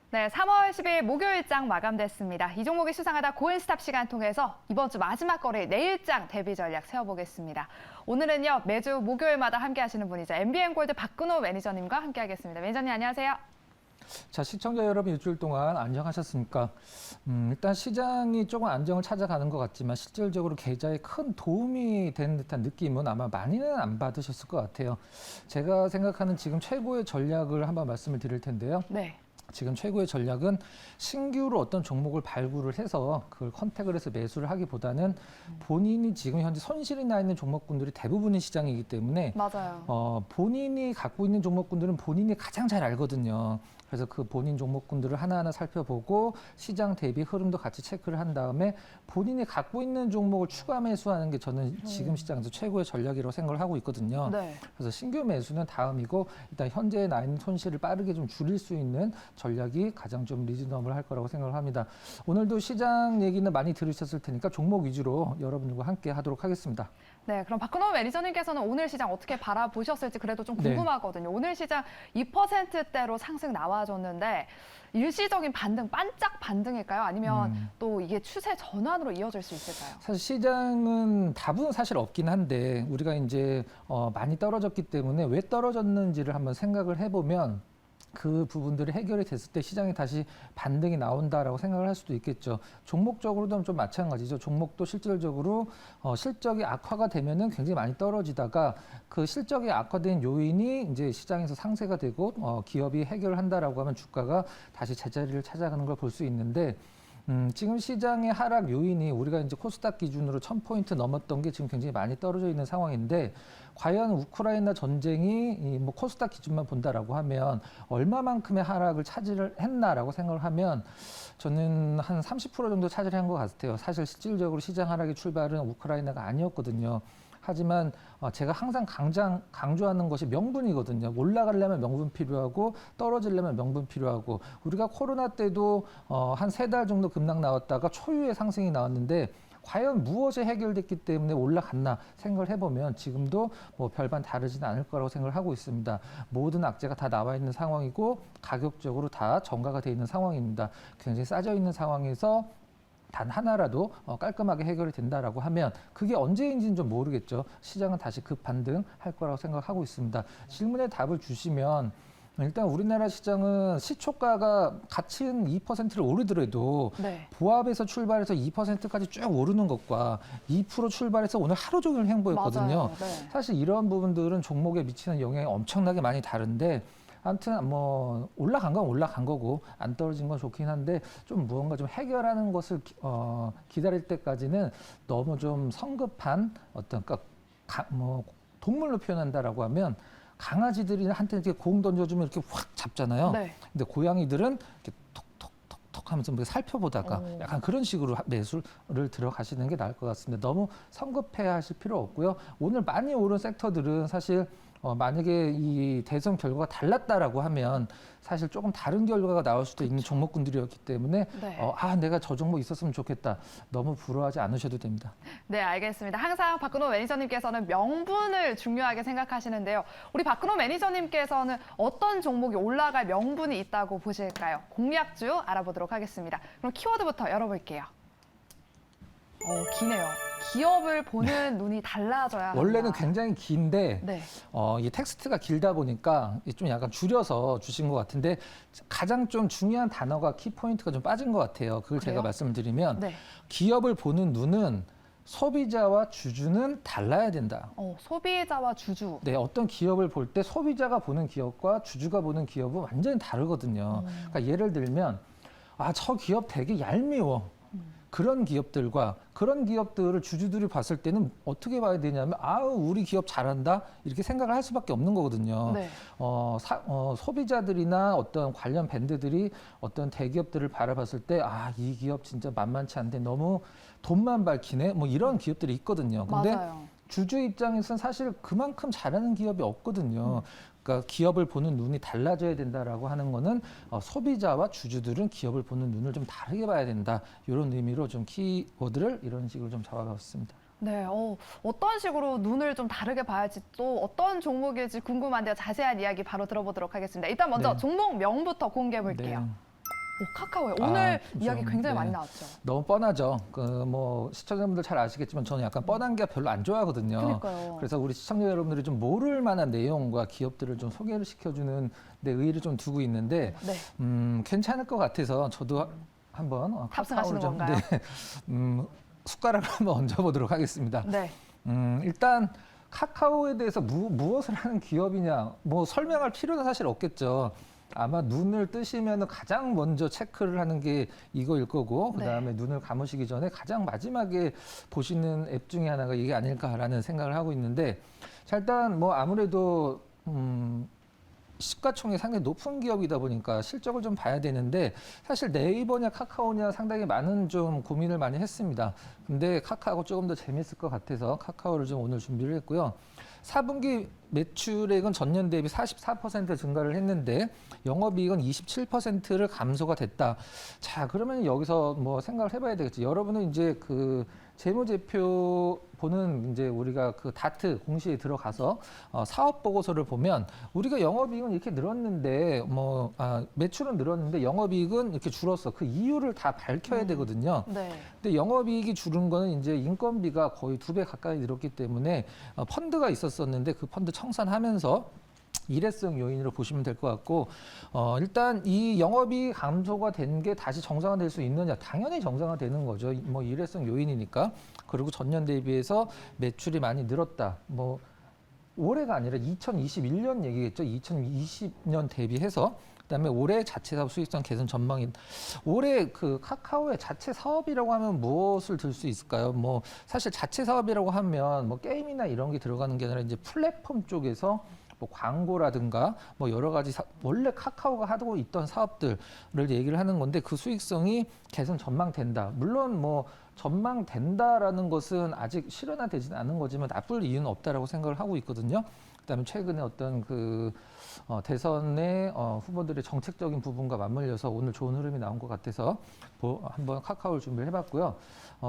네, 3월 10일 목요일장 마감됐습니다. 이 종목이 수상하다 고인스탑 시간 통해서 이번 주 마지막 거래일 내일장 대비 전략 세워보겠습니다. 오늘은요, 매주 목요일마다 함께 하시는 분이죠. MBN골드 박근호 매니저님과 함께 하겠습니다. 매니저님 안녕하세요. 자, 시청자 여러분 일주일 동안 안녕하셨습니까? 일단 시장이 조금 안정을 찾아가는 것 같지만 실질적으로 계좌에 큰 도움이 되는 듯한 느낌은 아마 많이는 안 받으셨을 것 같아요. 제가 생각하는 지금 최고의 전략을 한번 말씀을 드릴 텐데요. 네. 지금 최고의 전략은 신규로 어떤 종목을 발굴을 해서 그걸 컨택을 해서 매수를 하기보다는 본인이 지금 현재 손실이 나 있는 종목군들이 대부분인 시장이기 때문에 맞아요. 본인이 갖고 있는 종목군들은 본인이 가장 잘 알거든요. 그래서 그 본인 종목군들을 하나하나 살펴보고 시장 대비 흐름도 같이 체크를 한 다음에 본인이 갖고 있는 종목을 추가 매수하는 게 저는 지금 시장에서 최고의 전략이라고 생각을 하고 있거든요. 네. 그래서 신규 매수는 다음이고 일단 현재 나 있는 손실을 빠르게 좀 줄일 수 있는 전략이 가장 좀 리즈너블할 거라고 생각을 합니다. 오늘도 시장 얘기는 많이 들으셨을 테니까 종목 위주로 여러분들과 함께 하도록 하겠습니다. 네, 그럼 박근호 매니저님께서는 오늘 시장 어떻게 바라보셨을지 그래도 좀 궁금하거든요. 오늘 시장 2%대로 상승 나와줬는데 일시적인 반등, 반짝 반등일까요? 아니면 또 이게 추세 전환으로 이어질 수 있을까요? 사실 시장은 답은 사실 없긴 한데 우리가 이제 많이 떨어졌기 때문에 왜 떨어졌는지를 한번 생각을 해보면 그 부분들이 해결이 됐을 때 시장이 다시 반등이 나온다라고 생각을 할 수도 있겠죠. 종목적으로도 좀 마찬가지죠. 종목도 실질적으로 실적이 악화가 되면은 굉장히 많이 떨어지다가 그 실적이 악화된 요인이 이제 시장에서 상쇄가 되고 기업이 해결을 한다라고 하면 주가가 다시 제자리를 찾아가는 걸 볼 수 있는데 지금 시장의 하락 요인이 우리가 이제 코스닥 기준으로 1000포인트 넘었던 게 지금 굉장히 많이 떨어져 있는 상황인데 과연 우크라이나 전쟁이 뭐 코스닥 기준만 본다라고 하면 얼마만큼의 하락을 차지를 했나라고 생각을 하면 저는 한 30% 정도 차지를 한 것 같아요. 사실 실질적으로 시장 하락의 출발은 우크라이나가 아니었거든요. 하지만 제가 항상 강조하는 것이 명분이거든요. 올라가려면 명분 필요하고 떨어지려면 명분 필요하고 우리가 코로나 때도 한 3달 정도 급락 나왔다가 초유의 상승이 나왔는데 과연 무엇이 해결됐기 때문에 올라갔나 생각을 해보면 지금도 뭐 별반 다르지는 않을 거라고 생각을 하고 있습니다. 모든 악재가 다 나와 있는 상황이고 가격적으로 다 정가가 돼 있는 상황입니다. 굉장히 싸져 있는 상황에서 단 하나라도 깔끔하게 해결이 된다라고 하면 그게 언제인지는 좀 모르겠죠. 시장은 다시 급반등할 거라고 생각하고 있습니다. 질문에 답을 주시면 일단 우리나라 시장은 시초가가 가치는 2%를 오르더라도 보합에서 출발해서 2%까지 쭉 오르는 것과 2% 출발해서 오늘 하루 종일 행보했거든요. 네. 사실 이런 부분들은 종목에 미치는 영향이 엄청나게 많이 다른데 아무튼 뭐 올라간 건 올라간 거고 안 떨어진 건 좋긴 한데 좀 무언가 좀 해결하는 것을 기다릴 때까지는 너무 좀 성급한 어떤 뭐 동물로 표현한다라고 하면 강아지들이 한테 이렇게 공 던져주면 이렇게 확 잡잖아요. 네. 근데 고양이들은 이렇게 톡톡톡톡 하면서 뭐 살펴보다가 약간 그런 식으로 매수를 들어가시는 게 나을 것 같습니다. 너무 성급해 하실 필요 없고요. 오늘 많이 오른 섹터들은 사실 만약에 이 대선 결과가 달랐다라고 하면 사실 조금 다른 결과가 나올 수도 있는 종목군들이었기 때문에 내가 저 종목 있었으면 좋겠다. 너무 불허하지 않으셔도 됩니다. 네, 알겠습니다. 항상 박근호 매니저님께서는 명분을 중요하게 생각하시는데요. 우리 박근호 매니저님께서는 어떤 종목이 올라갈 명분이 있다고 보실까요? 공략주 알아보도록 하겠습니다. 그럼 키워드부터 열어볼게요. 기네요. 기업을 보는 눈이 달라져야 한다. 원래는 굉장히 긴데 이 텍스트가 길다 보니까 좀 약간 줄여서 주신 것 같은데 가장 좀 중요한 단어가 키포인트가 좀 빠진 것 같아요. 그걸 제가 말씀을 드리면 기업을 보는 눈은 소비자와 주주는 달라야 된다. 소비자와 주주. 네, 어떤 기업을 볼 때 소비자가 보는 기업과 주주가 보는 기업은 완전히 다르거든요. 그러니까 예를 들면 저 기업 되게 얄미워. 그런 기업들과 그런 기업들을 주주들이 봤을 때는 어떻게 봐야 되냐면 우리 기업 잘한다 이렇게 생각을 할 수밖에 없는 거거든요. 소비자들이나 어떤 관련 밴드들이 어떤 대기업들을 바라봤을 때 이 기업 진짜 만만치 않은데 너무 돈만 밝히네 뭐 이런 기업들이 있거든요. 근데 주주 입장에서는 사실 그만큼 잘하는 기업이 없거든요. 그러니까 기업을 보는 눈이 달라져야 된다라고 하는 거는 소비자와 주주들은 기업을 보는 눈을 좀 다르게 봐야 된다. 이런 의미로 좀 키워드를 이런 식으로 좀 잡아봤습니다. 네, 어떤 식으로 눈을 좀 다르게 봐야지 또 어떤 종목일지 궁금한데요. 자세한 이야기 바로 들어보도록 하겠습니다. 일단 먼저 종목명부터 공개해 볼게요. 카카오요. 오늘 좀, 이야기 굉장히 네. 많이 나왔죠. 너무 뻔하죠. 뭐 시청자분들 잘 아시겠지만 저는 약간 뻔한 게 별로 안 좋아하거든요. 그러니까요. 그래서 우리 시청자 여러분들이 좀 모를 만한 내용과 기업들을 좀 소개를 시켜주는 데 의의를 좀 두고 있는데 네. 괜찮을 것 같아서 저도 한번 탑승하시는 카카오를 좀 건가요? 숟가락을 한번 얹어보도록 하겠습니다. 네. 일단 카카오에 대해서 무엇을 하는 기업이냐 뭐 설명할 필요는 사실 없겠죠. 아마 눈을 뜨시면 가장 먼저 체크를 하는 게 이거일 거고 그다음에 눈을 감으시기 전에 가장 마지막에 보시는 앱 중에 하나가 이게 아닐까라는 생각을 하고 있는데 자, 일단 뭐 아무래도 시가총액이 상당히 높은 기업이다 보니까 실적을 좀 봐야 되는데 사실 네이버냐 카카오냐 상당히 많은 좀 고민을 많이 했습니다. 근데 카카오가 조금 더 재밌을 것 같아서 카카오를 좀 오늘 준비를 했고요. 4분기 매출액은 전년 대비 44% 증가를 했는데 영업이익은 27%를 감소가 됐다. 자, 그러면 여기서 뭐 생각을 해봐야 되겠죠. 여러분은 이제 그 재무제표 보는 이제 우리가 그 다트 공시에 들어가서 사업 보고서를 보면 우리가 영업이익은 이렇게 늘었는데 매출은 늘었는데 영업이익은 이렇게 줄었어. 그 이유를 다 밝혀야 되거든요. 네. 근데 영업이익이 줄은 거는 이제 인건비가 거의 2배 가까이 늘었기 때문에 펀드가 있었었는데 그 펀드 청산하면서 일회성 요인으로 보시면 될 것 같고 일단 이 영업이익 감소가 된 게 다시 정상화될 수 있느냐 당연히 정상화되는 거죠. 뭐 일회성 요인이니까. 그리고 전년 대비해서 매출이 많이 늘었다. 뭐 올해가 아니라 2021년 얘기겠죠. 2020년 대비해서 그다음에 올해 자체 사업 수익성 개선 전망이 올해 그 카카오의 자체 사업이라고 하면 무엇을 들 수 있을까요? 뭐 사실 자체 사업이라고 하면 뭐 게임이나 이런 게 들어가는 게 아니라 이제 플랫폼 쪽에서 뭐 광고라든가 뭐 여러 가지 원래 카카오가 하고 있던 사업들을 얘기를 하는 건데 그 수익성이 개선 전망된다. 물론 뭐 전망된다라는 것은 아직 실현화되지는 않은 거지만 나쁠 이유는 없다라고 생각을 하고 있거든요. 그다음에 최근에 어떤 그 대선의 후보들의 정책적인 부분과 맞물려서 오늘 좋은 흐름이 나온 것 같아서 한번 카카오를 준비를 해봤고요.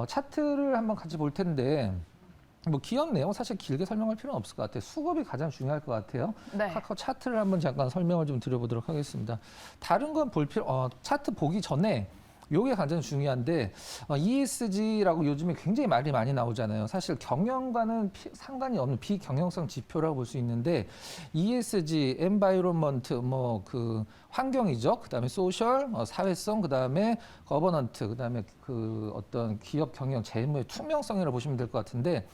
차트를 한번 같이 볼 텐데. 뭐 기업 내용 사실 길게 설명할 필요는 없을 것 같아요. 수급이 가장 중요할 것 같아요. 네. 카카오 차트를 한번 잠깐 설명을 좀 드려보도록 하겠습니다. 다른 건 볼 차트 보기 전에 요게 가장 중요한데 ESG라고 요즘에 굉장히 말이 많이 나오잖아요. 사실 경영과는 상관이 없는 비경영성 지표라고 볼 수 있는데 ESG, environment 뭐 그 환경이죠. 그다음에 소셜, 사회성, 그다음에 거버넌트, 그다음에 그 어떤 기업 경영 재무의 투명성이라고 보시면 될 것 같은데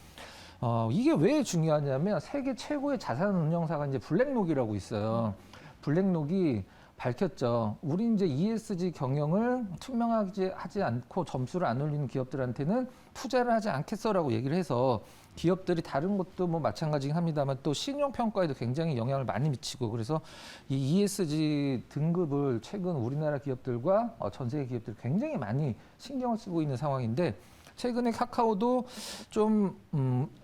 이게 왜 중요하냐면 세계 최고의 자산 운용사가 이제 블랙록이라고 있어요. 블랙록이 밝혔죠. 우리 이제 ESG 경영을 투명하지 하지 않고 점수를 안 올리는 기업들한테는 투자를 하지 않겠어라고 얘기를 해서 기업들이 다른 것도 뭐 마찬가지긴 합니다만 또 신용 평가에도 굉장히 영향을 많이 미치고 그래서 이 ESG 등급을 최근 우리나라 기업들과 전 세계 기업들이 굉장히 많이 신경을 쓰고 있는 상황인데 최근에 카카오도 좀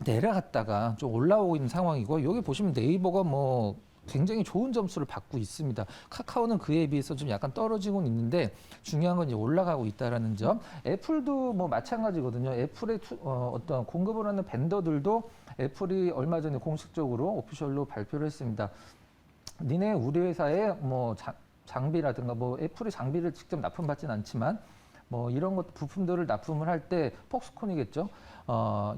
내려갔다가 좀 올라오고 있는 상황이고 여기 보시면 네이버가 뭐 굉장히 좋은 점수를 받고 있습니다. 카카오는 그에 비해서 좀 약간 떨어지고는 있는데 중요한 건 이제 올라가고 있다라는 점. 애플도 뭐 마찬가지거든요. 애플의 어떤 공급을 하는 벤더들도 애플이 얼마 전에 공식적으로 오피셜로 발표를 했습니다. 니네 우리 회사에 뭐 장비라든가 뭐 애플이 장비를 직접 납품받지는 않지만 뭐 이런 것 부품들을 납품을 할 때 폭스콘이겠죠.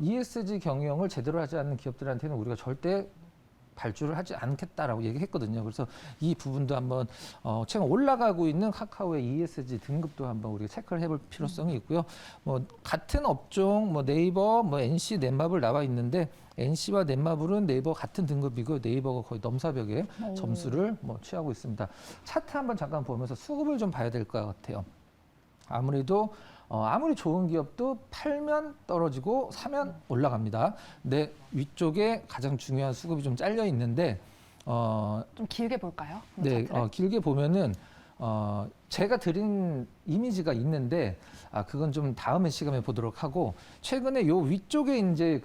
ESG 경영을 제대로 하지 않는 기업들한테는 우리가 절대 발주를 하지 않겠다라고 얘기했거든요. 그래서 이 부분도 한번 최근 올라가고 있는 카카오의 ESG 등급도 한번 우리가 체크를 해볼 필요성이 있고요. 뭐 같은 업종, 뭐 네이버, 뭐 NC, 넷마블 나와 있는데 NC와 넷마블은 네이버 같은 등급이고 네이버가 거의 넘사벽에 점수를 뭐 취하고 있습니다. 차트 한번 잠깐 보면서 수급을 좀 봐야 될 것 같아요. 아무래도 아무리 좋은 기업도 팔면 떨어지고 사면 올라갑니다. 근데 위쪽에 가장 중요한 수급이 좀 잘려 있는데 좀 길게 볼까요? 네, 길게 보면은 제가 드린 이미지가 있는데 그건 좀 다음에 시간에 보도록 하고 최근에 요 위쪽에 이제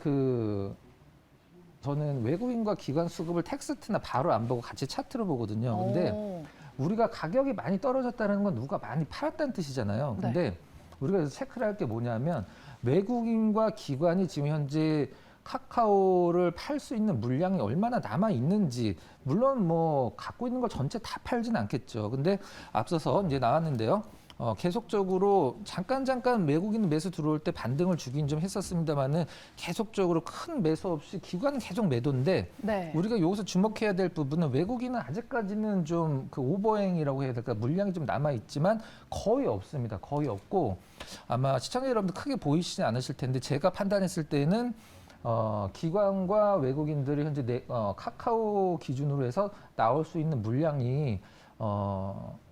저는 외국인과 기관 수급을 텍스트나 바로 안 보고 같이 차트로 보거든요. 근데 우리가 가격이 많이 떨어졌다는 건 누가 많이 팔았다는 뜻이잖아요. 근데 네. 우리가 그래서 체크를 할 게 뭐냐면 외국인과 기관이 지금 현재 카카오를 팔 수 있는 물량이 얼마나 남아 있는지 물론 뭐 갖고 있는 걸 전체 다 팔지는 않겠죠. 근데 앞서서 이제 나왔는데요. 계속적으로 잠깐 외국인 매수 들어올 때 반등을 주긴 좀 했었습니다만은 계속적으로 큰 매수 없이 기관은 계속 매도인데 네. 우리가 여기서 주목해야 될 부분은 외국인은 아직까지는 좀 그 오버행이라고 해야 될까 물량이 좀 남아 있지만 거의 없습니다. 거의 없고 아마 시청자 여러분들 크게 보이시지 않으실 텐데 제가 판단했을 때는 기관과 외국인들이 현재 카카오 기준으로 해서 나올 수 있는 물량이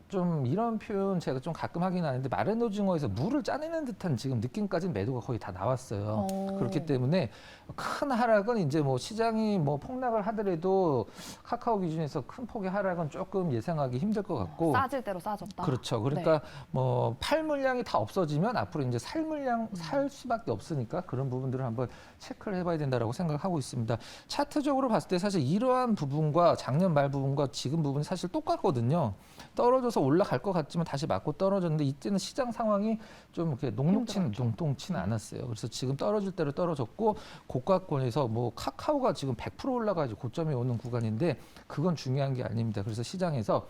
좀 이런 표현 제가 좀 가끔 하긴 하는데 마른 오징어에서 물을 짜내는 듯한 지금 느낌까지는 매도가 거의 다 나왔어요. 그렇기 때문에 큰 하락은 이제 뭐 시장이 뭐 폭락을 하더라도 카카오 기준에서 큰 폭의 하락은 조금 예상하기 힘들 것 같고 싸질 대로 싸졌다. 그렇죠. 그러니까 뭐 팔 물량이 다 없어지면 앞으로 이제 살 물량 살 수밖에 없으니까 그런 부분들을 한번 체크를 해봐야 된다라고 생각하고 있습니다. 차트적으로 봤을 때 사실 이러한 부분과 작년 말 부분과 지금 부분이 사실 똑같거든요. 떨어져서 올라갈 것 같지만 다시 맞고 떨어졌는데 이때는 시장 상황이 좀 이렇게 농동치는 않았어요. 그래서 지금 떨어질 대로 떨어졌고 고가권에서 뭐 카카오가 지금 100% 올라가지고 고점이 오는 구간인데 그건 중요한 게 아닙니다. 그래서 시장에서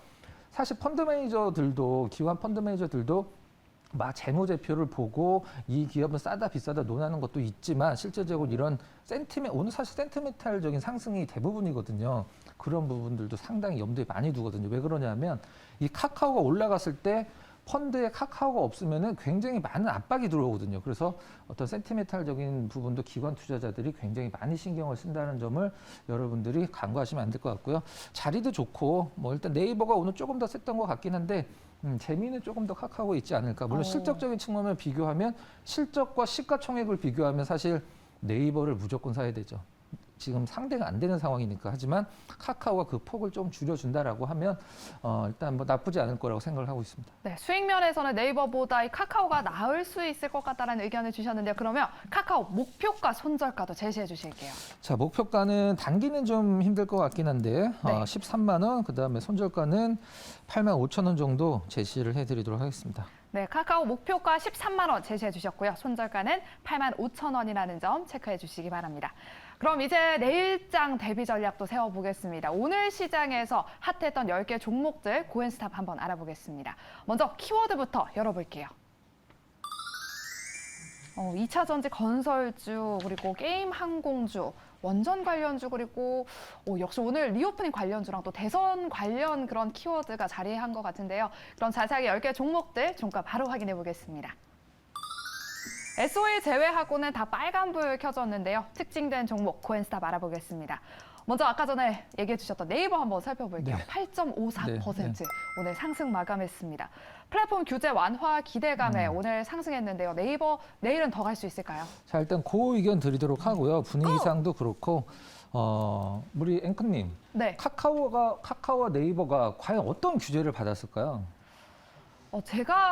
사실 펀드 매니저들도 기관 펀드 매니저들도 막 재무제표를 보고 이 기업은 싸다 비싸다 논하는 것도 있지만 실제적으로 이런 오늘 사실 센티멘탈적인 상승이 대부분이거든요. 그런 부분들도 상당히 염두에 많이 두거든요. 왜 그러냐면 이 카카오가 올라갔을 때 펀드에 카카오가 없으면은 굉장히 많은 압박이 들어오거든요. 그래서 어떤 센티멘탈적인 부분도 기관 투자자들이 굉장히 많이 신경을 쓴다는 점을 여러분들이 간과하시면 안 될 것 같고요. 자리도 좋고 뭐 일단 네이버가 오늘 조금 더 셌던 것 같긴 한데 재미는 조금 더 카카오가 있지 않을까. 물론 실적적인 측면을 비교하면 실적과 시가총액을 비교하면 사실 네이버를 무조건 사야 되죠. 지금 상대가 안 되는 상황이니까. 하지만 카카오가 그 폭을 좀 줄여준다라고 하면 일단 뭐 나쁘지 않을 거라고 생각을 하고 있습니다. 네, 수익 면에서는 네이버보다 이 카카오가 나을 수 있을 것 같다는 의견을 주셨는데요. 그러면 카카오 목표가 손절가도 제시해 주실게요. 자, 목표가는 단기는 좀 힘들 것 같긴 한데 네. 13만 원, 그다음에 손절가는 8만 5천 원 정도 제시를 해드리도록 하겠습니다. 네, 카카오 목표가 13만 원 제시해 주셨고요. 손절가는 8만 5천 원이라는 점 체크해 주시기 바랍니다. 그럼 이제 내일장 대비 전략도 세워보겠습니다. 오늘 시장에서 핫했던 10개 종목들 고엔스탑 한번 알아보겠습니다. 먼저 키워드부터 열어볼게요. 2차 전지 건설주, 그리고 게임 항공주, 원전 관련주, 그리고 역시 오늘 리오프닝 관련주랑 또 대선 관련 그런 키워드가 자리한 것 같은데요. 그럼 자세하게 10개 종목들 종가 바로 확인해 보겠습니다. SOE 제외하고는 다 빨간불 켜졌는데요. 특징된 종목 고엔스탑 알아보겠습니다. 먼저 아까 전에 얘기해 주셨던 네이버 한번 살펴볼게요. 네. 8.54% 네. 오늘 상승 마감했습니다. 플랫폼 규제 완화 기대감에 오늘 상승했는데요. 네이버 내일은 더 갈 수 있을까요? 자, 일단 그 의견 드리도록 하고요. 분위기상도 그렇고 우리 앵커님, 네. 카카오와 네이버가 과연 어떤 규제를 받았을까요?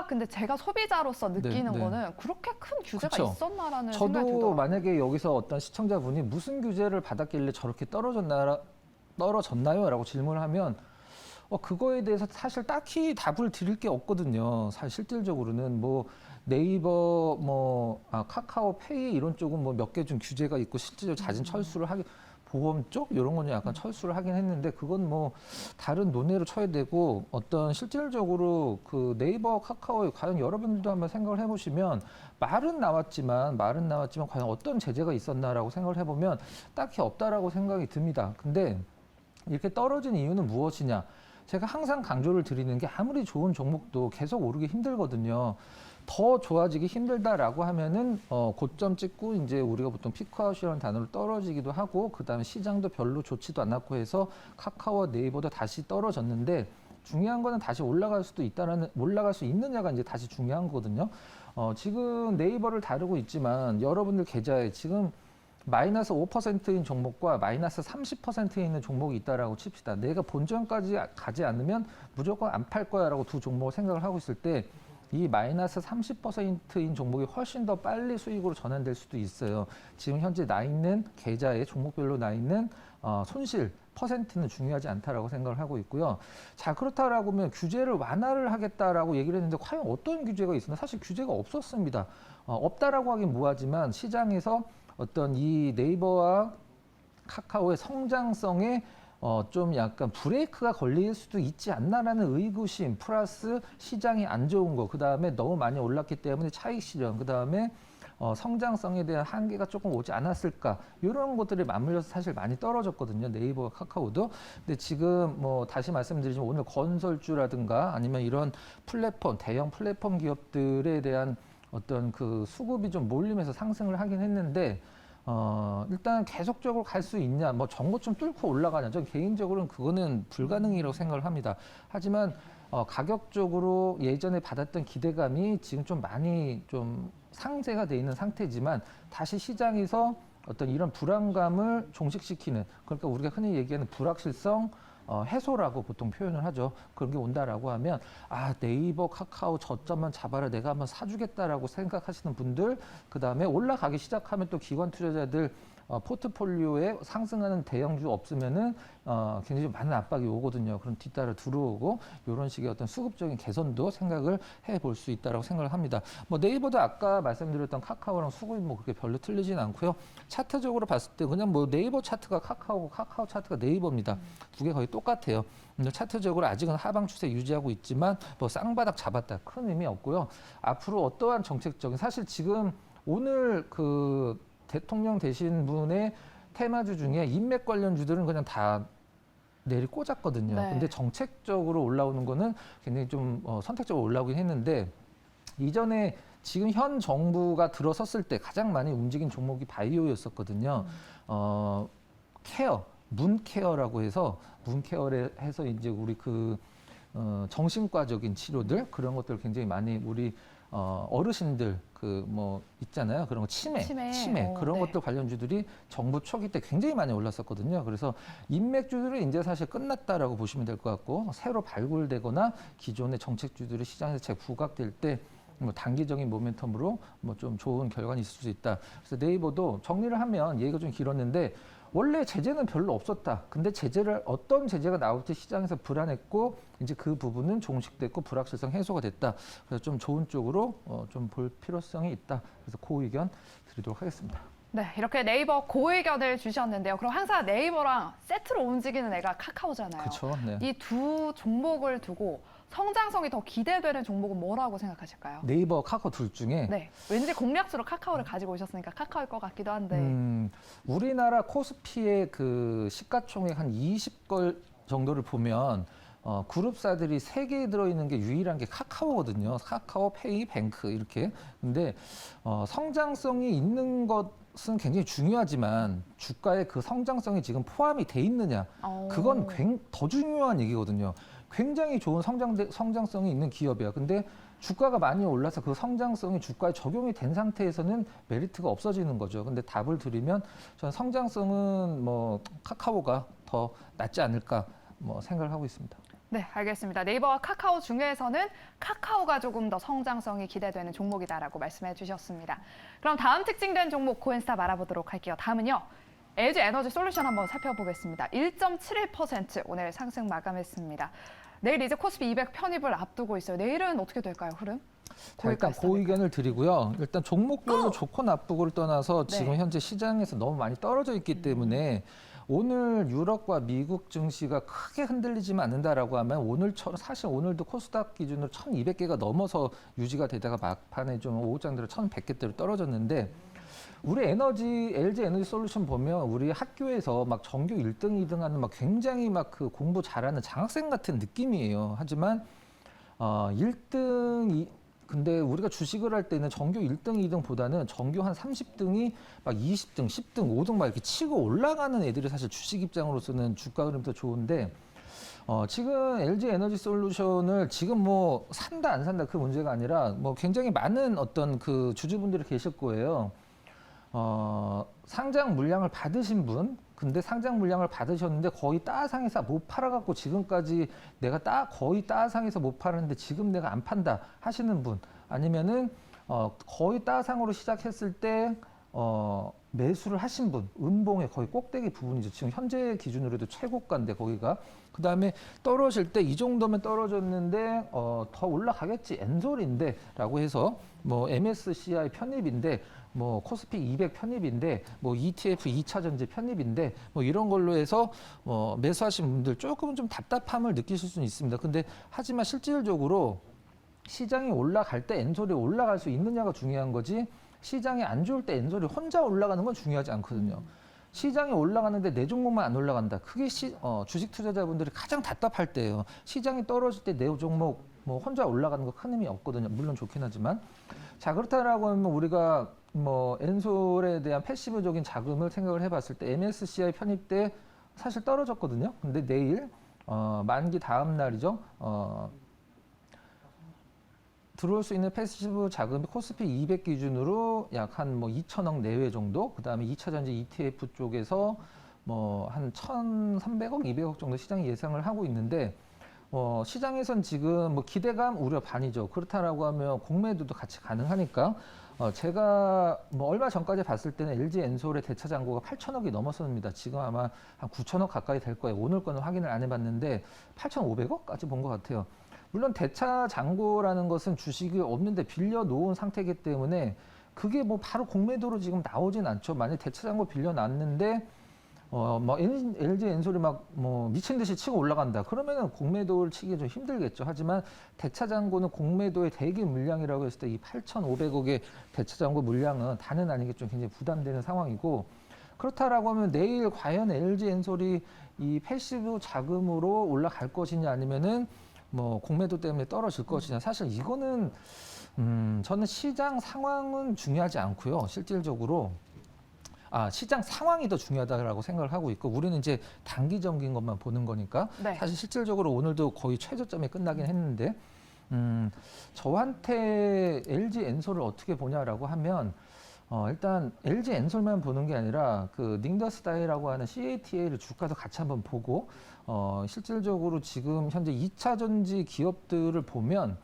근데 제가 소비자로서 느끼는 네. 거는 그렇게 큰 규제가 그쵸. 있었나라는 생각이 저도 들더라고요. 만약에 여기서 어떤 시청자분이 무슨 규제를 받았길래 저렇게 떨어졌나요? 라고 질문을 하면 그거에 대해서 사실 딱히 답을 드릴 게 없거든요. 사실 실질적으로는 뭐 네이버, 카카오페이 이런 쪽은 뭐 몇 개 좀 규제가 있고 실질적으로 잦은 철수를 하기 보험 쪽 이런 거는 약간 철수를 하긴 했는데 그건 뭐 다른 논의로 쳐야 되고 어떤 실질적으로 그 네이버 카카오에 과연 여러분들도 한번 생각을 해보시면 말은 나왔지만 과연 어떤 제재가 있었나라고 생각을 해보면 딱히 없다라고 생각이 듭니다. 근데 이렇게 떨어진 이유는 무엇이냐? 제가 항상 강조를 드리는 게 아무리 좋은 종목도 계속 오르기 힘들거든요. 더 좋아지기 힘들다라고 하면은 고점 찍고 이제 우리가 보통 피크아웃이라는 단어로 떨어지기도 하고 그다음에 시장도 별로 좋지도 않았고 해서 카카오와 네이버도 다시 떨어졌는데 중요한 거는 다시 올라갈 수 있느냐가 이제 다시 중요한 거거든요. 지금 네이버를 다루고 있지만 여러분들 계좌에 지금 마이너스 5%인 종목과 마이너스 30%에 있는 종목이 있다라고 칩시다. 내가 본전까지 가지 않으면 무조건 안 팔 거야라고 두 종목을 생각을 하고 있을 때 이 마이너스 30%인 종목이 훨씬 더 빨리 수익으로 전환될 수도 있어요. 지금 현재 나 있는 계좌에 종목별로 나 있는 손실 퍼센트는 중요하지 않다라고 생각을 하고 있고요. 자, 그렇다라고 하면 규제를 완화를 하겠다라고 얘기를 했는데 과연 어떤 규제가 있었나? 사실 규제가 없었습니다. 없다라고 하긴 뭐하지만 시장에서 어떤 이 네이버와 카카오의 성장성에 좀 약간 브레이크가 걸릴 수도 있지 않나라는 의구심 플러스 시장이 안 좋은 거, 그다음에 너무 많이 올랐기 때문에 차익 실현, 그다음에 성장성에 대한 한계가 조금 오지 않았을까, 이런 것들이 맞물려서 사실 많이 떨어졌거든요. 네이버와 카카오도. 근데 지금 뭐 다시 말씀드리지만 오늘 건설주라든가 아니면 이런 플랫폼, 대형 플랫폼 기업들에 대한 어떤 그 수급이 좀 몰리면서 상승을 하긴 했는데, 일단 계속적으로 갈 수 있냐, 뭐 전고점 뚫고 올라가냐, 전 개인적으로는 그거는 불가능이라고 생각을 합니다. 하지만 가격적으로 예전에 받았던 기대감이 지금 좀 많이 좀 상쇄가 돼 있는 상태지만, 다시 시장에서 어떤 이런 불안감을 종식시키는, 그러니까 우리가 흔히 얘기하는 불확실성 해소라고 보통 표현을 하죠. 그런 게 온다라고 하면, 아, 네이버, 카카오 저점만 잡아라, 내가 한번 사주겠다라고 생각하시는 분들, 그 다음에 올라가기 시작하면 또 기관 투자자들 포트폴리오에 상승하는 대형주 없으면은 굉장히 많은 압박이 오거든요. 그럼 뒤따라 들어오고, 이런 식의 어떤 수급적인 개선도 생각을 해볼 수 있다라고 생각을 합니다. 뭐 네이버도 아까 말씀드렸던 카카오랑 수급이 뭐 그렇게 별로 틀리진 않고요. 차트적으로 봤을 때 그냥 뭐 네이버 차트가 카카오고 카카오 차트가 네이버입니다. 두 개 거의 똑같아요. 근데 차트적으로 아직은 하방 추세 유지하고 있지만 뭐 쌍바닥 잡았다, 큰 의미 없고요. 앞으로 어떠한 정책적인, 사실 지금 오늘 그 대통령 되신 분의 테마주 중에 인맥 관련주들은 그냥 다 내리 꽂았거든요. 네. 근데 정책적으로 올라오는 거는 굉장히 좀 선택적으로 올라오긴 했는데, 이전에 지금 현 정부가 들어섰을 때 가장 많이 움직인 종목이 바이오였었거든요. 케어, 문케어라고 해서, 문케어를 해서 이제 우리 그 정신과적인 치료들, 그런 것들 굉장히 많이 우리 어르신들 그 뭐 있잖아요. 그런 거 치매 그런 네. 것들 관련주들이 정부 초기 때 굉장히 많이 올랐었거든요. 그래서 인맥주들은 이제 사실 끝났다라고 보시면 될 것 같고, 새로 발굴되거나 기존의 정책주들이 시장에서 재부각될 때 뭐 단기적인 모멘텀으로 뭐 좀 좋은 결과는 있을 수 있다. 그래서 네이버도 정리를 하면, 얘기가 좀 길었는데, 원래 제재는 별로 없었다. 근데 제재를, 어떤 제재가 나올지 시장에서 불안했고, 이제 그 부분은 종식됐고 불확실성 해소가 됐다. 그래서 좀 좋은 쪽으로 좀 볼 필요성이 있다. 그래서 그 의견 드리도록 하겠습니다. 네, 이렇게 네이버 고의견을 주셨는데요. 그럼 항상 네이버랑 세트로 움직이는 애가 카카오잖아요. 그렇죠. 네. 이 두 종목을 두고 성장성이 더 기대되는 종목은 뭐라고 생각하실까요? 네이버, 카카오 둘 중에 네, 왠지 공략수로 카카오를 가지고 오셨으니까 카카오일 것 같기도 한데. 우리나라 코스피의 그 시가총액 한 20걸 정도를 보면 그룹사들이 3개 들어있는 게 유일한 게 카카오거든요. 카카오, 페이, 뱅크 이렇게. 근데 성장성이 있는 것은 굉장히 중요하지만, 주가에 그 성장성이 지금 포함이 돼 있느냐, 그건 더 중요한 얘기거든요. 굉장히 좋은 성장성이 있는 기업이야. 근데 주가가 많이 올라서 그 성장성이 주가에 적용이 된 상태에서는 메리트가 없어지는 거죠. 근데 답을 드리면, 저는 성장성은 뭐 카카오가 더 낫지 않을까 뭐 생각을 하고 있습니다. 네, 알겠습니다. 네이버와 카카오 중에서는 카카오가 조금 더 성장성이 기대되는 종목이다라고 말씀해 주셨습니다. 그럼 다음 특징된 종목 고엔스탑 알아보도록 할게요. 다음은요, LG 에너지 솔루션 한번 살펴보겠습니다. 1.71% 오늘 상승 마감했습니다. 내일 이제 코스피 200 편입을 앞두고 있어요. 내일은 어떻게 될까요, 흐름? 자, 일단 그 의견을 드리고요. 일단 종목별로 좋고 나쁘고를 떠나서 네. 지금 현재 시장에서 너무 많이 떨어져 있기 때문에, 오늘 유럽과 미국 증시가 크게 흔들리지만 않는다라고 하면, 오늘처럼 사실 오늘도 코스닥 기준으로 1,200개가 넘어서 유지가 되다가 막판에 좀 오후장 들어 1,100개대로 떨어졌는데, 우리 LG 에너지 솔루션 보면 우리 학교에서 막 전교 1등, 2등 하는 막 굉장히 막 그 공부 잘하는 장학생 같은 느낌이에요. 하지만 1등, 근데 우리가 주식을 할 때는 전교 1등, 2등보다는 전교 한 30등이 막 20등, 10등, 5등 막 이렇게 치고 올라가는 애들이 사실 주식 입장으로서는 주가 흐름도 좋은데, 지금 LG 에너지 솔루션을 지금 뭐 산다 안 산다 그 문제가 아니라, 뭐 굉장히 많은 어떤 그 주주분들이 계실 거예요. 상장 물량을 받으신 분, 근데 상장 물량을 받으셨는데 거의 따상에서 못 팔아갖고 지금까지 내가 거의 따상에서 못 팔았는데 지금 내가 안 판다 하시는 분, 아니면은 거의 따상으로 시작했을 때 매수를 하신 분, 음봉의 거의 꼭대기 부분이죠. 지금 현재 기준으로도 최고가인데 거기가. 그다음에 떨어질 때 이 정도면 떨어졌는데 더 올라가겠지 엔솔인데 라고 해서 뭐 MSCI 편입인데 뭐 코스피 200 편입인데 뭐 ETF 2차 전지 편입인데 뭐 이런 걸로 해서 매수하신 분들 조금은 좀 답답함을 느끼실 수는 있습니다. 근데 하지만 실질적으로 시장이 올라갈 때 엔솔이 올라갈 수 있느냐가 중요한 거지 시장이 안 좋을 때 엔솔이 혼자 올라가는 건 중요하지 않거든요. 시장이 올라가는데 내 종목만 안 올라간다. 그게 주식 투자자분들이 가장 답답할 때예요. 시장이 떨어질 때 내 종목 뭐 혼자 올라가는 거 큰 의미 없거든요. 물론 좋긴 하지만. 자, 그렇다라고 하면 우리가 뭐 엔솔에 대한 패시브적인 자금을 생각을 해봤을 때 MSCI 편입 때 사실 떨어졌거든요. 근데 내일 만기 다음 날이죠. 들어올 수 있는 패시브 자금이 코스피 200 기준으로 약 한 뭐 2천억 내외 정도, 그 다음에 2차 전지 ETF 쪽에서 뭐 한 1,300억, 200억 정도 시장이 예상을 하고 있는데, 시장에선 지금 뭐 기대감, 우려 반이죠. 그렇다라고 하면 공매도도 같이 가능하니까, 제가 뭐 얼마 전까지 봤을 때는 LG 엔솔의 대차 잔고가 8천억이 넘었습니다. 지금 아마 한 9천억 가까이 될 거예요. 오늘 거는 확인을 안 해봤는데 8,500억까지 본 것 같아요. 물론 대차 잔고라는 것은 주식이 없는데 빌려 놓은 상태이기 때문에 그게 뭐 바로 공매도로 지금 나오진 않죠. 만약 대차 잔고 빌려 놨는데 뭐 LG 엔솔이 막 뭐 미친 듯이 치고 올라간다. 그러면은 공매도를 치기 좀 힘들겠죠. 하지만 대차 잔고는 공매도의 대기 물량이라고 했을 때 이 8,500억의 대차 잔고 물량은 다는 아니게 좀 굉장히 부담되는 상황이고, 그렇다라고 하면 내일 과연 LG 엔솔이 이 패시브 자금으로 올라갈 것이냐 아니면은 뭐 공매도 때문에 떨어질 것이냐, 사실 이거는 저는 시장 상황은 중요하지 않고요. 실질적으로 시장 상황이 더 중요하다고 생각을 하고 있고, 우리는 이제 단기적인 것만 보는 거니까 네. 사실 실질적으로 오늘도 거의 최저점에 끝나긴 했는데, 저한테 LG 엔솔을 어떻게 보냐라고 하면 일단 LG 엔솔만 보는 게 아니라 그 닝더스다이라고 하는 CATL을 주가도 같이 한번 보고, 실질적으로 지금 현재 2차 전지 기업들을 보면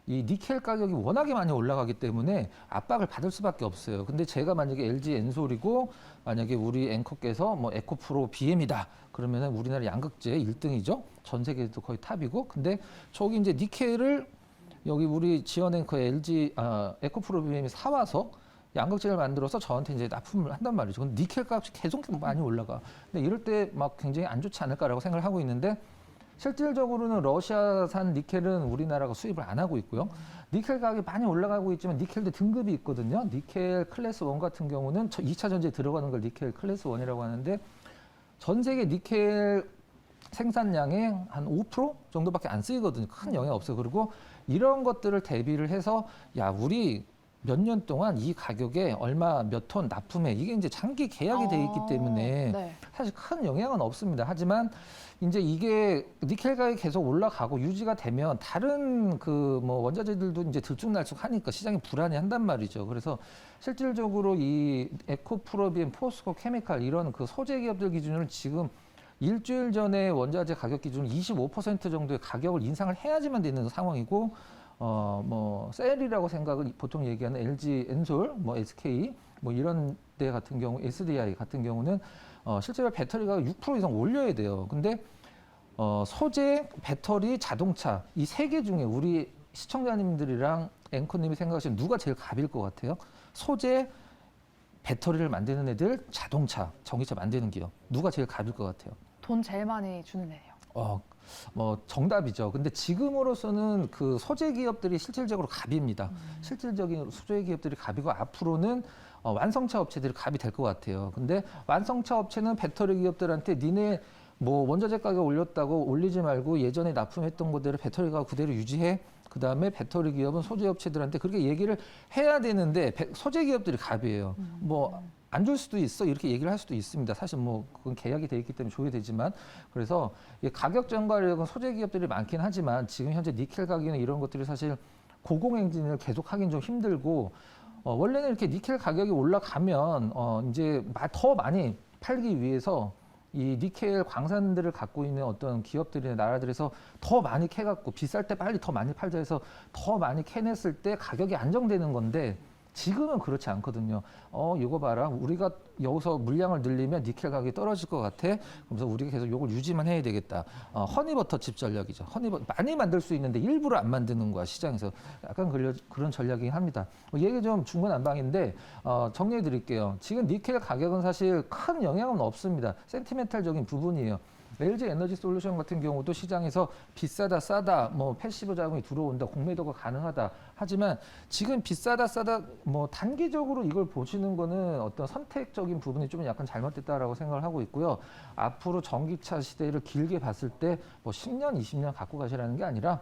이 니켈 가격이 워낙에 많이 올라가기 때문에 압박을 받을 수밖에 없어요. 근데 제가 만약에 LG 엔솔이고 만약에 우리 앵커께서 뭐 에코프로 BM이다 그러면은 우리나라 양극재 1등이죠. 전 세계도 거의 탑이고. 근데 저기 이제 니켈을 여기 우리 지원 앵커의 LG 에코프로 BM이 사와서 양극재를 만들어서 저한테 이제 납품을 한단 말이죠. 근데 니켈 값이 계속 많이 올라가. 근데 이럴 때 막 굉장히 안 좋지 않을까라고 생각을 하고 있는데, 실질적으로는 러시아산 니켈은 우리나라가 수입을 안 하고 있고요. 니켈 가격이 많이 올라가고 있지만 니켈도 등급이 있거든요. 니켈 클래스 1 같은 경우는 2차 전지에 들어가는 걸 니켈 클래스 1이라고 하는데, 전 세계 니켈 생산량의 한 5% 정도밖에 안 쓰이거든요. 큰 영향 없어요. 그리고 이런 것들을 대비를 해서 우리 몇 년 동안 이 가격에 얼마 몇 톤 납품해, 이게 이제 장기 계약이 돼 있기 때문에 네. 사실 큰 영향은 없습니다. 하지만 이제 이게 니켈 가격이 계속 올라가고 유지가 되면 다른 그 뭐 원자재들도 이제 들쭉날쭉 하니까 시장이 불안해한단 말이죠. 그래서 실질적으로 이 에코프로비엠, 포스코 케미칼 이런 그 소재 기업들 기준으로 지금 일주일 전에 원자재 가격 기준 25% 정도의 가격을 인상을 해야지만 되는 상황이고, 뭐 셀이라고 생각을 보통 얘기하는 LG 엔솔, 뭐 SK, 뭐 이런 데 같은 경우, SDI 같은 경우는 실제로 배터리가 6% 이상 올려야 돼요. 근데 소재, 배터리, 자동차 이 세 개 중에 우리 시청자님들이랑 앵커님이 생각하시면 누가 제일 갑일 것 같아요? 소재, 배터리를 만드는 애들, 자동차, 전기차 만드는 기업, 누가 제일 갑일 것 같아요? 돈 제일 많이 주는 애요. 뭐 정답이죠. 근데 지금으로서는 그 소재 기업들이 실질적으로 갑입니다. 실질적인 소재 기업들이 갑이고, 앞으로는 완성차 업체들이 갑이 될 것 같아요. 근데 완성차 업체는 배터리 기업들한테 니네 뭐 원자재 가격 올렸다고 올리지 말고 예전에 납품했던 것대로 배터리 가격 그대로 유지해. 그 다음에 배터리 기업은 소재 업체들한테 그렇게 얘기를 해야 되는데 소재 기업들이 갑이에요. 뭐 안 줄 수도 있어 이렇게 얘기를 할 수도 있습니다. 사실 뭐 그건 계약이 돼 있기 때문에 줘야 되지만, 그래서 이 가격 전가력은 소재 기업들이 많긴 하지만 지금 현재 니켈 가격이나 이런 것들이 사실 고공행진을 계속하긴 좀 힘들고, 원래는 이렇게 니켈 가격이 올라가면 이제 더 많이 팔기 위해서 이 니켈 광산들을 갖고 있는 어떤 기업들이나 나라들에서 더 많이 캐갖고 비쌀 때 빨리 더 많이 팔자 해서 더 많이 캐냈을 때 가격이 안정되는 건데, 지금은 그렇지 않거든요. 이거 봐라. 우리가 여기서 물량을 늘리면 니켈 가격이 떨어질 것 같아. 그래서 우리가 계속 이걸 유지만 해야 되겠다. 허니버터 칩 전략이죠. 많이 만들 수 있는데 일부러 안 만드는 거야, 시장에서. 약간 그런 전략이긴 합니다. 얘기 좀 중구난방인데 정리해 드릴게요. 지금 니켈 가격은 사실 큰 영향은 없습니다. 센티멘탈적인 부분이에요. LG 에너지 솔루션 같은 경우도 시장에서 비싸다 싸다 뭐 패시브 자금이 들어온다 공매도가 가능하다 하지만 지금 비싸다 싸다 뭐 단기적으로 이걸 보시는 거는 어떤 선택적인 부분이 좀 약간 잘못됐다라고 생각을 하고 있고요. 앞으로 전기차 시대를 길게 봤을 때 뭐 10년 20년 갖고 가시라는 게 아니라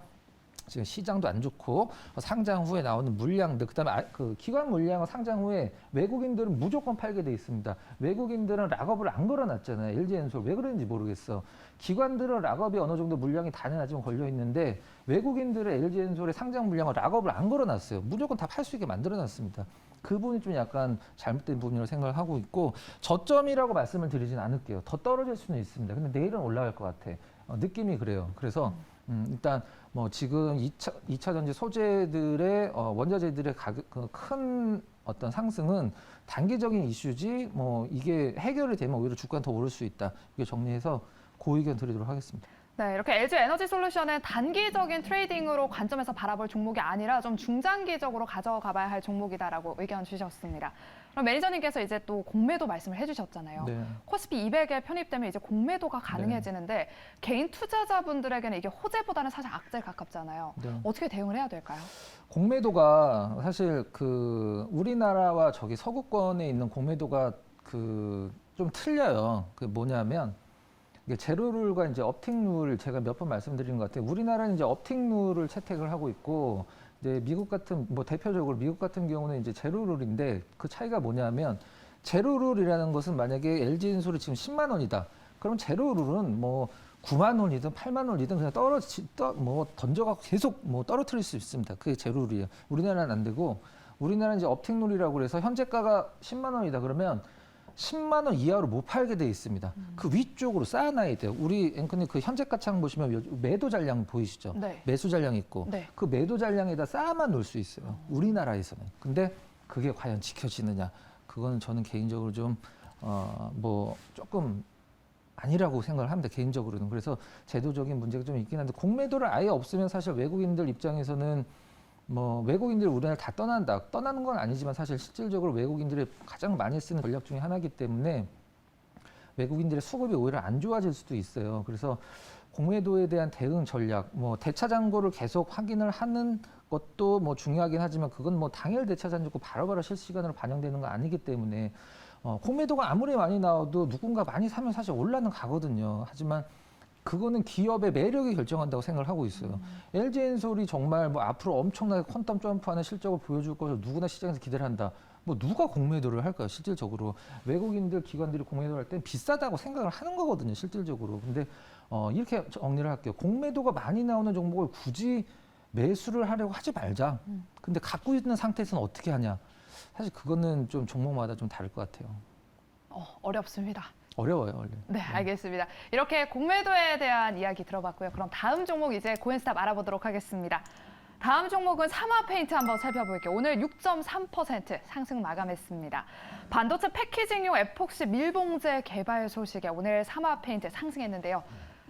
지금 시장도 안 좋고 상장 후에 나오는 물량들 그다음에 그 기관 물량은 상장 후에 외국인들은 무조건 팔게 돼 있습니다. 외국인들은 락업을 안 걸어놨잖아요. LG엔솔 왜 그런지 모르겠어. 기관들은 락업이 어느 정도 물량이 다녀나지면 걸려 있는데 외국인들의 LG엔솔의 상장 물량을 락업을 안 걸어놨어요. 무조건 다 팔 수 있게 만들어놨습니다. 그 부분이 좀 약간 잘못된 부분이라고 생각을 하고 있고 저점이라고 말씀을 드리진 않을게요. 더 떨어질 수는 있습니다. 근데 내일은 올라갈 것 같아. 느낌이 그래요. 그래서 일단 뭐 지금 2차 전지 소재들의 원자재들의 가격 큰 어떤 상승은 단기적인 이슈지 뭐 이게 해결이 되면 오히려 주가는 더 오를 수 있다. 이게 정리해서 그 의견 드리도록 하겠습니다. 네, 이렇게 LG 에너지 솔루션은 단기적인 트레이딩으로 관점에서 바라볼 종목이 아니라 좀 중장기적으로 가져가 봐야 할 종목이다라고 의견 주셨습니다. 그럼 매니저님께서 이제 또 공매도 말씀을 해주셨잖아요. 네. 코스피 200에 편입되면 이제 공매도가 가능해지는데 개인 투자자분들에게는 이게 호재보다는 사실 악재에 가깝잖아요. 네. 어떻게 대응을 해야 될까요? 공매도가 사실 그 우리나라와 저기 서구권에 있는 공매도가 그 좀 틀려요. 그 뭐냐면 이게 제로룰과 이제 업틱룰 제가 몇 번 말씀드린 것 같아요. 우리나라는 이제 업틱룰을 채택을 하고 있고 이제 미국 같은 뭐 대표적으로 미국 같은 경우는 이제 제로룰인데 그 차이가 뭐냐면 제로룰이라는 것은 만약에 LG엔솔이 지금 10만 원이다. 그럼 제로룰은 뭐 9만 원이든 8만 원이든 그냥 뭐 던져갖고 계속 뭐 떨어뜨릴 수 있습니다. 그게 제로룰이에요. 우리나라는 안 되고 우리나라는 이제 업틱룰이라고 그래서 현재가가 10만 원이다 그러면 10만 원 이하로 못 팔게 돼 있습니다. 그 위쪽으로 쌓아놔야 돼요. 우리 앵커님 그 현재가 창 보시면 매도 잔량 보이시죠? 네. 매수 잔량 있고 네. 그 매도 잔량에다 쌓아만 놓을 수 있어요. 우리나라에서는. 근데 그게 과연 지켜지느냐? 그거는 저는 개인적으로 좀 뭐 조금 아니라고 생각을 합니다. 개인적으로는. 그래서 제도적인 문제가 좀 있긴 한데 공매도를 아예 없으면 사실 외국인들 입장에서는 뭐 외국인들이 우리나라를 다 떠나는 건 아니지만 사실 실질적으로 외국인들이 가장 많이 쓰는 전략 중에 하나이기 때문에 외국인들의 수급이 오히려 안 좋아질 수도 있어요. 그래서 공매도에 대한 대응 전략, 뭐 대차 잔고를 계속 확인을 하는 것도 뭐 중요하긴 하지만 그건 뭐 당일 대차 잔고 바로바로 실시간으로 반영되는 건 아니기 때문에 공매도가 아무리 많이 나와도 누군가 많이 사면 사실 올라는 가거든요. 하지만 그거는 기업의 매력이 결정한다고 생각을 하고 있어요. LG엔솔이 정말 뭐 앞으로 엄청나게 퀀텀 점프하는 실적을 보여줄 것을 누구나 시장에서 기대를 한다. 뭐 누가 공매도를 할까요? 실질적으로 외국인들 기관들이 공매도를 할 땐 비싸다고 생각을 하는 거거든요. 실질적으로. 근데 이렇게 정리를 할게요. 공매도가 많이 나오는 종목을 굳이 매수를 하려고 하지 말자. 근데 갖고 있는 상태에서는 어떻게 하냐? 사실 그거는 좀 종목마다 좀 다를 것 같아요. 어렵습니다. 어려워요, 원래. 네, 알겠습니다. 이렇게 공매도에 대한 이야기 들어봤고요. 그럼 다음 종목 이제 고엔스탑 알아보도록 하겠습니다. 다음 종목은 삼화페인트 한번 살펴볼게요. 오늘 6.3% 상승 마감했습니다. 반도체 패키징용 에폭시 밀봉제 개발 소식에 오늘 삼화페인트 상승했는데요.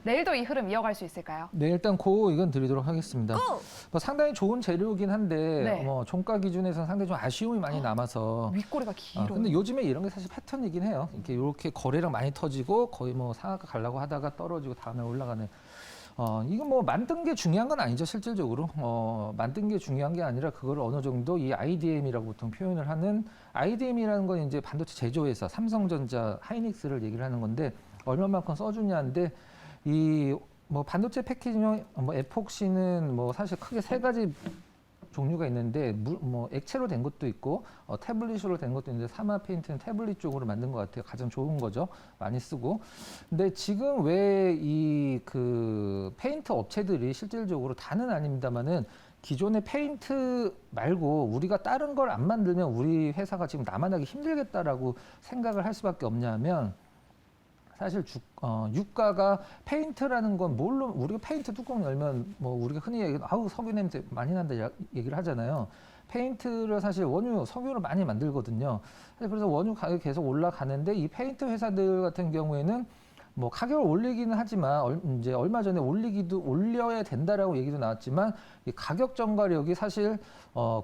내일도 이 흐름 이어갈 수 있을까요? 네, 일단 고 의견 드리도록 하겠습니다. 뭐 상당히 좋은 재료이긴 한데 네. 종가 기준에서는 상당히 좀 아쉬움이 많이 남아서 윗꼬리가 길어요. 근데 요즘에 이런 게 사실 패턴이긴 해요. 이렇게 거래량 많이 터지고 거의 뭐 상한가 가려고 하다가 떨어지고 다음에 올라가는. 이거 뭐 만든 게 중요한 건 아니죠, 실질적으로. 만든 게 중요한 게 아니라 그걸 어느 정도 이 IDM이라고 보통 표현을 하는 IDM이라는 건 이제 반도체 제조회사, 삼성전자, 하이닉스를 얘기를 하는 건데 얼마만큼 써주냐인데 이 뭐 반도체 패키징용 뭐 에폭시는 뭐 사실 크게 세 가지 종류가 있는데 뭐 액체로 된 것도 있고 태블릿으로 된 것도 있는데 삼화 페인트는 태블릿 쪽으로 만든 것 같아요. 가장 좋은 거죠. 많이 쓰고. 근데 지금 왜 이 그 페인트 업체들이 실질적으로 다는 아닙니다만은 기존의 페인트 말고 우리가 다른 걸 안 만들면 우리 회사가 지금 남아나기 힘들겠다라고 생각을 할 수밖에 없냐면 사실 유가가 페인트라는 건 뭘로 우리가 페인트 뚜껑 열면 뭐 우리가 흔히 얘기하는 아우 석유 냄새 많이 난다 얘기를 하잖아요. 페인트를 사실 원유, 석유로 많이 만들거든요. 그래서 원유 가격이 계속 올라가는데 이 페인트 회사들 같은 경우에는 뭐 가격을 올리기는 하지만 이제 얼마 전에 올려야 된다라고 얘기도 나왔지만 이 가격 전가력이 사실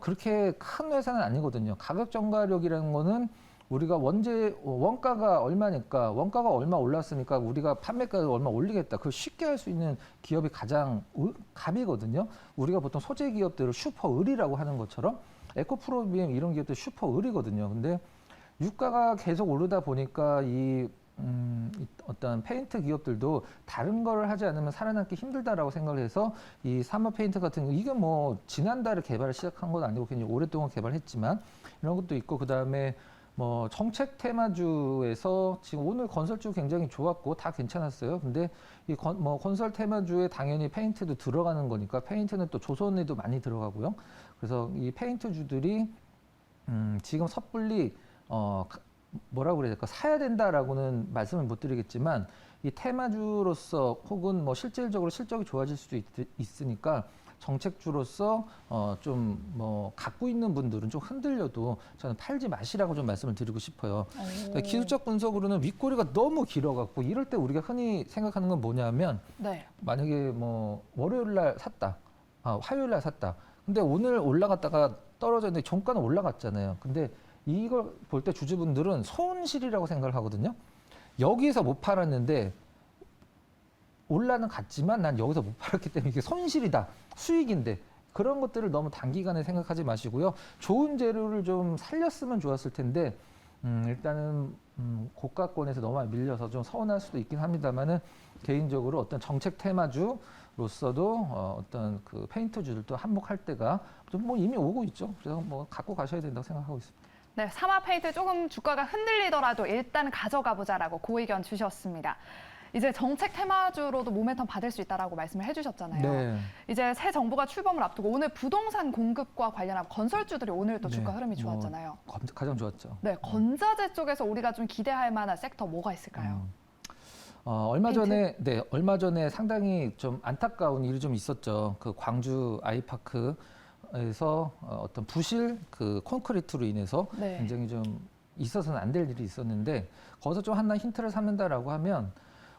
그렇게 큰 회사는 아니거든요. 가격 전가력이라는 거는 우리가 원가가 얼마니까 원가가 얼마 올랐으니까 우리가 판매가를 얼마 올리겠다. 그걸 쉽게 할 수 있는 기업이 가장 갑이거든요. 우리가 보통 소재 기업들을 슈퍼을이라고 하는 것처럼 에코프로비엠 이런 기업들 슈퍼을이거든요. 근데 유가가 계속 오르다 보니까 이 어떤 페인트 기업들도 다른 걸 하지 않으면 살아남기 힘들다라고 생각을 해서 이 산업 페인트 같은 거 이게 뭐 지난달에 개발을 시작한 건 아니고 굉장히 오랫동안 개발했지만 이런 것도 있고 그다음에 뭐 정책 테마주에서 지금 오늘 건설주 굉장히 좋았고 다 괜찮았어요. 근데 이 건설 테마주에 당연히 페인트도 들어가는 거니까 페인트는 또 조선에도 많이 들어가고요. 그래서 이 페인트주들이 지금 섣불리 뭐라고 그래야 될까 사야 된다라고는 말씀을 못 드리겠지만 이 테마주로서 혹은 뭐 실질적으로 실적이 좋아질 수도 있으니까 정책주로서 좀 뭐 갖고 있는 분들은 좀 흔들려도 저는 팔지 마시라고 좀 말씀을 드리고 싶어요. 그러니까 기술적 분석으로는 윗꼬리가 너무 길어갖고 이럴 때 우리가 흔히 생각하는 건 뭐냐면 네. 만약에 뭐 월요일 날 샀다, 화요일 날 샀다. 근데 오늘 올라갔다가 떨어졌는데 종가는 올라갔잖아요. 근데 이걸 볼 때 주주분들은 손실이라고 생각을 하거든요. 여기서 못 팔았는데 올라는 갔지만 난 여기서 못 팔았기 때문에 이게 손실이다. 수익인데 그런 것들을 너무 단기간에 생각하지 마시고요. 좋은 재료를 좀 살렸으면 좋았을 텐데 일단은 고가권에서 너무 밀려서 좀 서운할 수도 있긴 합니다만은 개인적으로 어떤 정책 테마주로서도 어떤 그 페인트주들도 한몫할 때가 좀 뭐 이미 오고 있죠. 그래서 뭐 갖고 가셔야 된다고 생각하고 있습니다. 네, 삼합 페인트 조금 주가가 흔들리더라도 일단 가져가 보자라고 고 의견 주셨습니다. 이제 정책 테마주로도 모멘텀 받을 수 있다라고 말씀을 해주셨잖아요. 네. 이제 새 정부가 출범을 앞두고 오늘 부동산 공급과 관련한 건설주들이 오늘 또 주가 네, 흐름이 뭐 좋았잖아요. 가장 좋았죠. 네, 건자재 쪽에서 우리가 좀 기대할 만한 섹터 뭐가 있을까요? 얼마 전에 상당히 좀 안타까운 일이 좀 있었죠. 그 광주 아이파크에서 어떤 부실 그 콘크리트로 인해서 네. 굉장히 좀 있어서는 안 될 일이 있었는데 거기서 좀 하나 힌트를 삼는다라고 하면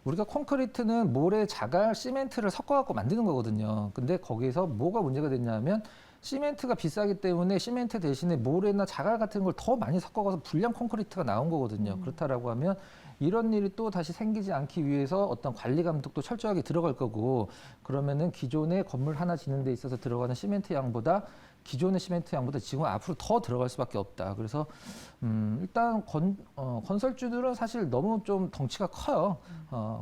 우리가 콘크리트는 모래, 자갈, 시멘트를 섞어갖고 만드는 거거든요. 근데 거기에서 뭐가 문제가 됐냐면 시멘트가 비싸기 때문에 시멘트 대신에 모래나 자갈 같은 걸 더 많이 섞어가서 불량 콘크리트가 나온 거거든요. 그렇다라고 하면 이런 일이 또 다시 생기지 않기 위해서 어떤 관리 감독도 철저하게 들어갈 거고 그러면은 기존의 건물 하나 짓는 데 있어서 들어가는 시멘트 양보다 기존의 시멘트 양보다 지금 앞으로 더 들어갈 수밖에 없다. 그래서 일단 건설주들은 사실 너무 좀 덩치가 커요.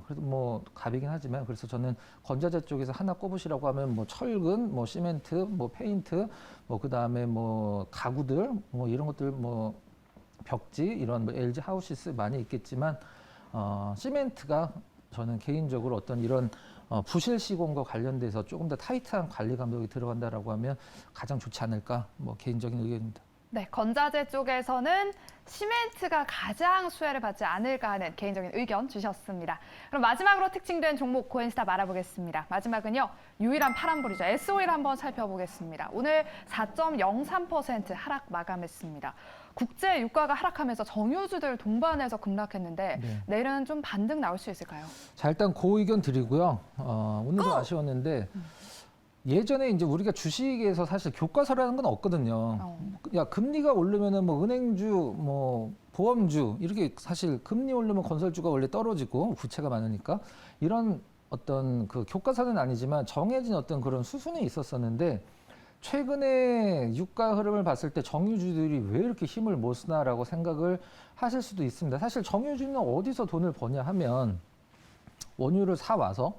그래도 뭐 갑이긴 하지만 그래서 저는 건자재 쪽에서 하나 꼽으시라고 하면 뭐 철근, 뭐 시멘트, 뭐 페인트, 뭐 그다음에 뭐 가구들, 뭐 이런 것들 뭐 벽지 이런 뭐 LG 하우시스 많이 있겠지만 시멘트가 저는 개인적으로 어떤 이런 부실 시공과 관련돼서 조금 더 타이트한 관리 감독이 들어간다라고 하면 가장 좋지 않을까 뭐 개인적인 의견입니다. 네, 건자재 쪽에서는 시멘트가 가장 수혜를 받지 않을까 하는 개인적인 의견 주셨습니다. 그럼 마지막으로 특징된 종목 고엔스탑 알아보겠습니다. 마지막은요, 유일한 파란불이죠. SO일 한번 살펴보겠습니다. 오늘 4.03% 하락 마감했습니다. 국제 유가가 하락하면서 정유주들 동반해서 급락했는데 네. 내일은 좀 반등 나올 수 있을까요? 자, 일단 그 의견 드리고요. 오늘 좀 아쉬웠는데 예전에 이제 우리가 주식에서 사실 교과서라는 건 없거든요. 야, 금리가 오르면은 뭐 은행주, 뭐 보험주 이렇게 사실 금리 오르면 건설주가 원래 떨어지고 부채가 많으니까 이런 어떤 그 교과서는 아니지만 정해진 어떤 그런 수순이 있었었는데 최근에 유가 흐름을 봤을 때 정유주들이 왜 이렇게 힘을 못 쓰나라고 생각을 하실 수도 있습니다. 사실 정유주는 어디서 돈을 버냐 하면 원유를 사 와서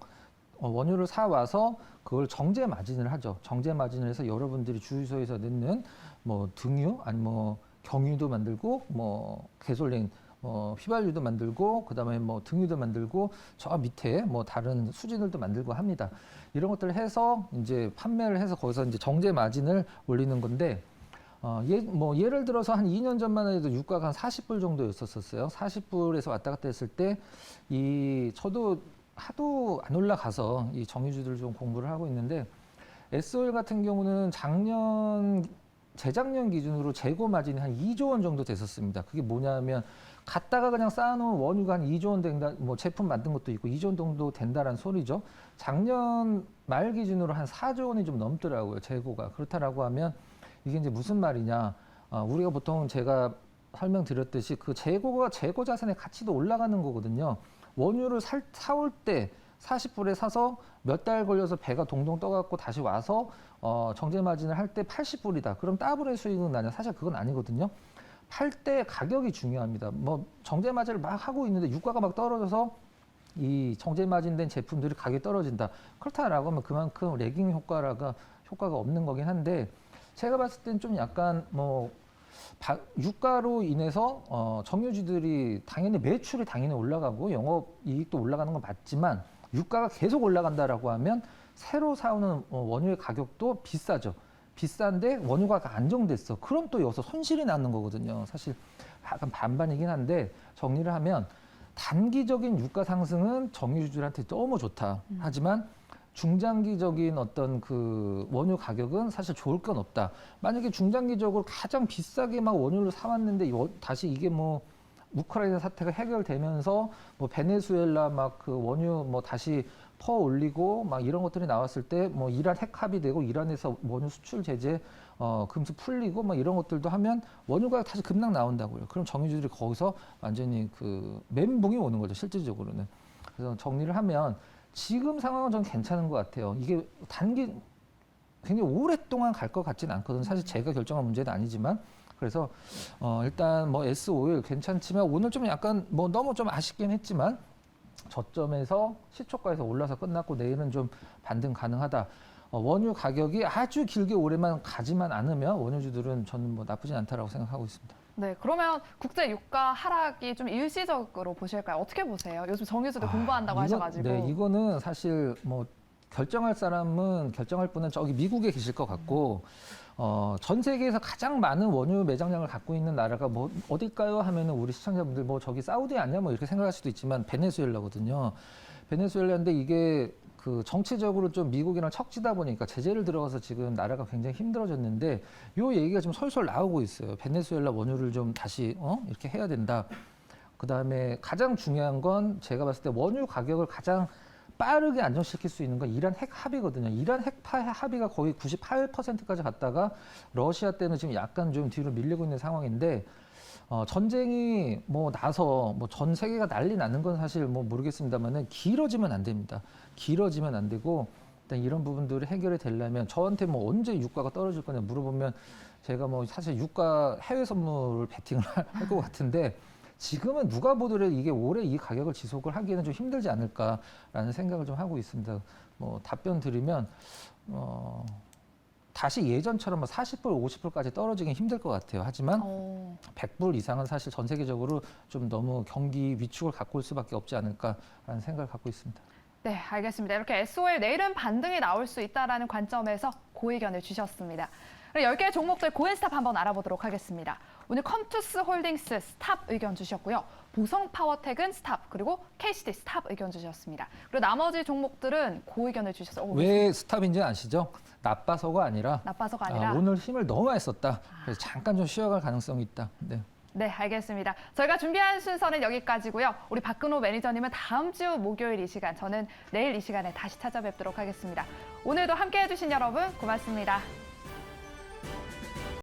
그걸 정제 마진을 하죠. 정제 마진을 해서 여러분들이 주유소에서 넣는 뭐 등유 아니 뭐 경유도 만들고 뭐 가솔린 휘발유도 만들고 그다음에 뭐 등유도 만들고 저 밑에 뭐 다른 수진들도 만들고 합니다. 이런 것들을 해서 이제 판매를 해서 거기서 이제 정제 마진을 올리는 건데 예를 들어서 한 2년 전만 해도 유가가 한 40불 정도였었어요. 40불에서 왔다 갔다 했을 때 저도 하도 안 올라가서 이 정유주들 좀 공부를 하고 있는데 SOL 같은 경우는 재작년 기준으로 재고 마진이 한 2조 원 정도 됐었습니다. 그게 뭐냐면 갖다가 그냥 쌓아놓은 원유가 한 2조 원 된다, 제품 만든 것도 있고 2조 원 정도 된다라는 소리죠. 작년 말 기준으로 한 4조 원이 좀 넘더라고요, 재고가. 그렇다라고 하면 이게 이제 무슨 말이냐. 우리가 보통 제가 설명드렸듯이 그 재고 자산의 가치도 올라가는 거거든요. 원유를 사올 때 40불에 사서 몇 달 걸려서 배가 동동 떠갖고 다시 와서 정제 마진을 할 때 80불이다. 그럼 더블의 수익은 나냐? 사실 그건 아니거든요. 팔 때 가격이 중요합니다. 정제 마진을 막 하고 있는데 유가가 막 떨어져서 이 정제 마진된 제품들이 가격이 떨어진다. 그렇다라고 하면 그만큼 레깅 효과가 없는 거긴 한데 제가 봤을 땐 좀 약간 유가로 인해서 정유주들이 당연히 매출이 당연히 올라가고 영업이익도 올라가는 건 맞지만 유가가 계속 올라간다라고 하면 새로 사오는 원유의 가격도 비싸죠. 비싼데 원유가가 안정됐어. 그럼 또 여기서 손실이 나는 거거든요. 사실 약간 반반이긴 한데 정리를 하면 단기적인 유가 상승은 정유주들한테 너무 좋다. 하지만 중장기적인 어떤 그 원유 가격은 사실 좋을 건 없다. 만약에 중장기적으로 가장 비싸게 막 원유를 사왔는데 다시 이게 우크라이나 사태가 해결되면서 베네수엘라 막 그 원유 다시 퍼 올리고 막 이런 것들이 나왔을 때 이란 핵 합의되고 이란에서 원유 수출 제재 금수 풀리고 막 이런 것들도 하면 원유가 다시 급락 나온다고요. 그럼 정유주들이 거기서 완전히 그 멘붕이 오는 거죠, 실질적으로는. 그래서 정리를 하면 지금 상황은 전 괜찮은 것 같아요. 이게 굉장히 오랫동안 갈 것 같지는 않거든요. 사실 제가 결정한 문제는 아니지만. 그래서 일단 S5일 괜찮지만 오늘 좀 약간 너무 좀 아쉽긴 했지만 저점에서 시초가에서 올라서 끝났고 내일은 좀 반등 가능하다. 원유 가격이 아주 길게 오래만 가지만 않으면 원유주들은 저는 나쁘진 않다라고 생각하고 있습니다. 네, 그러면 국제 유가 하락이 좀 일시적으로 보실까요? 어떻게 보세요? 요즘 정유주들 공부한다고 하셔가지고. 네, 이거는 사실 결정할 사람은 결정할 분은 저기 미국에 계실 것 같고 전 세계에서 가장 많은 원유 매장량을 갖고 있는 나라가 어딜까요? 하면은 우리 시청자분들 저기 사우디 아니야? 이렇게 생각할 수도 있지만 베네수엘라거든요. 베네수엘라인데 이게 그 정치적으로 좀 미국이랑 척지다 보니까 제재를 들어가서 지금 나라가 굉장히 힘들어졌는데 요 얘기가 좀 솔솔 나오고 있어요. 베네수엘라 원유를 좀 다시 이렇게 해야 된다. 그다음에 가장 중요한 건 제가 봤을 때 원유 가격을 가장 빠르게 안정시킬 수 있는 건 이란 핵 합의거든요. 이란 핵 합의가 거의 98%까지 갔다가 러시아 때는 지금 약간 좀 뒤로 밀리고 있는 상황인데 전쟁이 나서 전 세계가 난리 나는 건 사실 모르겠습니다만은 길어지면 안 됩니다. 길어지면 안 되고 일단 이런 부분들이 해결이 되려면 저한테 언제 유가가 떨어질 거냐 물어보면 제가 사실 유가 해외 선물을 베팅을 할 것 같은데 지금은 누가 보더라도 이게 올해 이 가격을 지속을 하기에는 좀 힘들지 않을까라는 생각을 좀 하고 있습니다. 답변 드리면 다시 예전처럼 40불, 50불까지 떨어지긴 힘들 것 같아요. 하지만 100불 이상은 사실 전 세계적으로 좀 너무 경기 위축을 갖고 올 수밖에 없지 않을까라는 생각을 갖고 있습니다. 네, 알겠습니다. 이렇게 SOL 내일은 반등이 나올 수 있다라는 관점에서 고의견을 주셨습니다. 10개의 종목들 고엔스탑 한번 알아보도록 하겠습니다. 오늘 컴투스 홀딩스 스탑 의견 주셨고요. 보성파워텍은 스탑, 그리고 KCD 스탑 의견 주셨습니다. 그리고 나머지 종목들은 고의견을 주셔서 왜 스탑인지 아시죠? 나빠서가 아니라 오늘 힘을 너무 많이 썼다. 그래서 잠깐 좀 쉬어갈 가능성이 있다. 네, 알겠습니다. 저희가 준비한 순서는 여기까지고요. 우리 박근호 매니저님은 다음 주 목요일 이 시간, 저는 내일 이 시간에 다시 찾아뵙도록 하겠습니다. 오늘도 함께해 주신 여러분 고맙습니다.